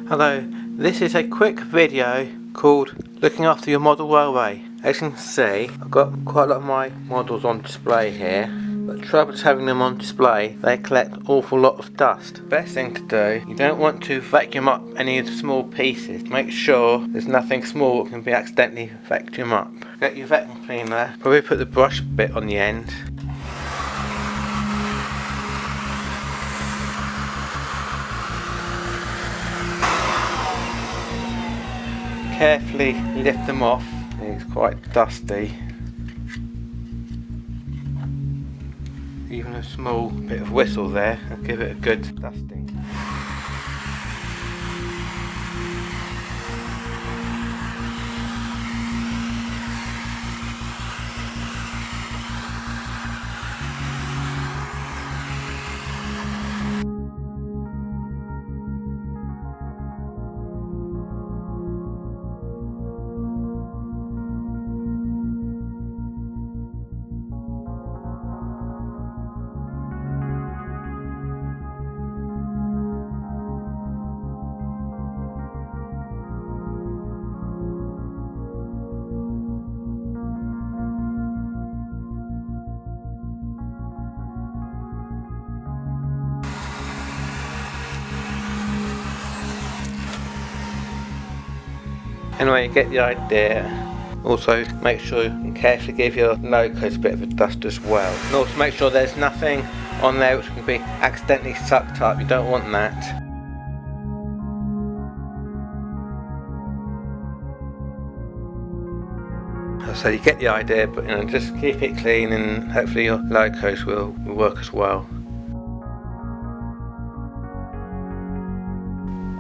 Hello, this is a quick video called Looking After Your Model Railway. As you can see, I've got quite a lot of my models on display here, but the trouble is having them on display, they collect an awful lot of dust. Best thing to do, you don't want to vacuum up any of the small pieces. Make sure there's nothing small that can be accidentally vacuumed up. Get your vacuum cleaner, probably put the brush bit on the end. Carefully lift them off. It's quite dusty. Even a small bit of whistle there will give it a good dusting. Anyway, you get the idea. Also, make sure you carefully give your locos a bit of a dust as well. And also make sure there's nothing on there which can be accidentally sucked up. You don't want that. So you get the idea, but just keep it clean and hopefully your locos will work as well.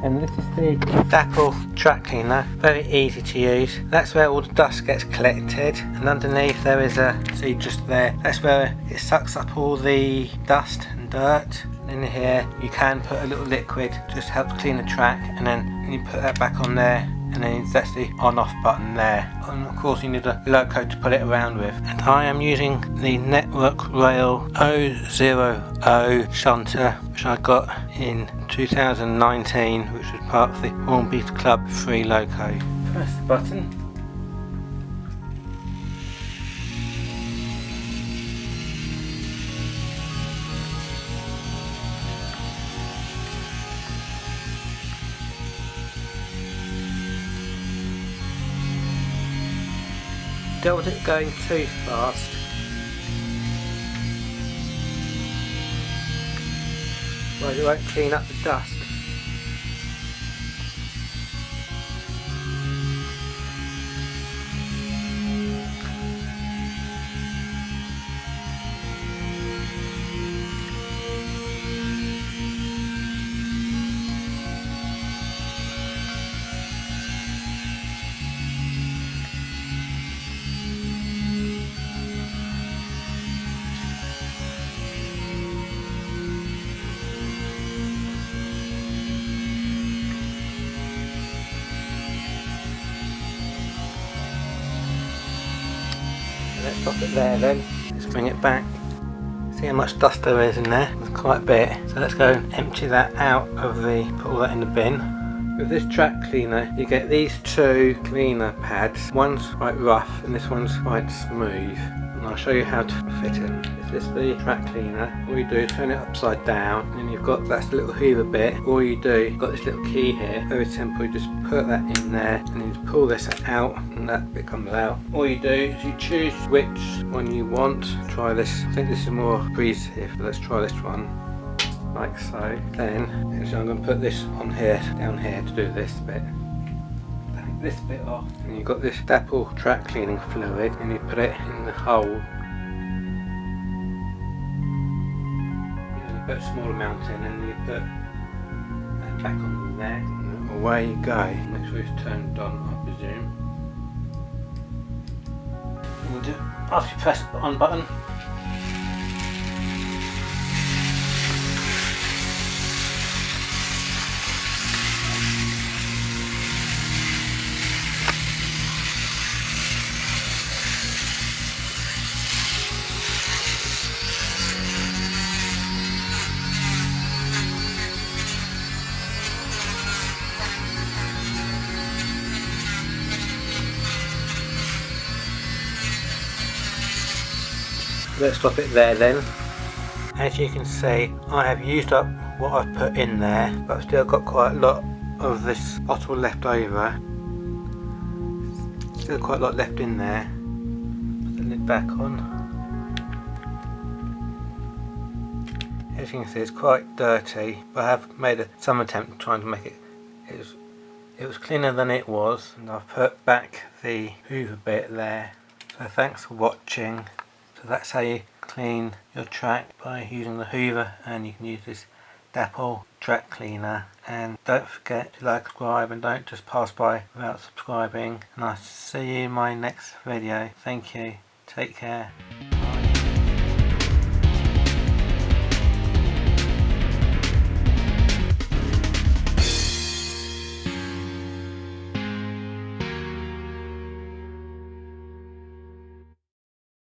And this is the Dapple track cleaner, very easy to use. That's where all the dust gets collected, and underneath there is a, see just there, that's where it sucks up all the dust and dirt. And in here you can put a little liquid, just helps clean the track, and then you put that back on there, and then that's the on off button there. And of course you need a loco to put it around with. And I am using the Network Rail 000 shunter, which I got in 2019, which was part of the Hornby Club free loco. Press the button. Don't want it going too fast. Well, you won't clean up the dust. Let's stop it there then. Let's bring it back. See how much dust there is in there? There's quite a bit. So let's go and empty that out of the, put all that in the bin. With this track cleaner, you get these two cleaner pads. One's quite rough and this one's quite smooth. And I'll show you how to fit it. This is the track cleaner. All you do is turn it upside down, and you've got, that's the little Hoover bit. All you do, you've got this little key here. Very simple, you just put that in there, and then you pull this out, and that bit comes out. All you do is you choose which one you want. Try this. I think this is more abrasive, but let's try this one. Like so. Then, so I'm going to put this on here, down here to do this bit. Take this bit off, and you've got this Dapple track cleaning fluid, and you put it in the hole. Put a small amount in, and you put that back on there, and away you go. Make sure it's turned on, I presume. And after you press the on button, let's stop it there then. As you can see, I have used up what I've put in there, but I've still got quite a lot of this bottle left over. Still quite a lot left in there. Put the lid back on. As you can see, it's quite dirty, but I have made some attempt trying to make it. It was cleaner than it was, and I've put back the Hoover bit there. So thanks for watching. So that's how you clean your track, by using the Hoover, and you can use this Dapple track cleaner. And don't forget to like, subscribe, and don't just pass by without subscribing. And I'll see you in my next video. Thank you. Take care.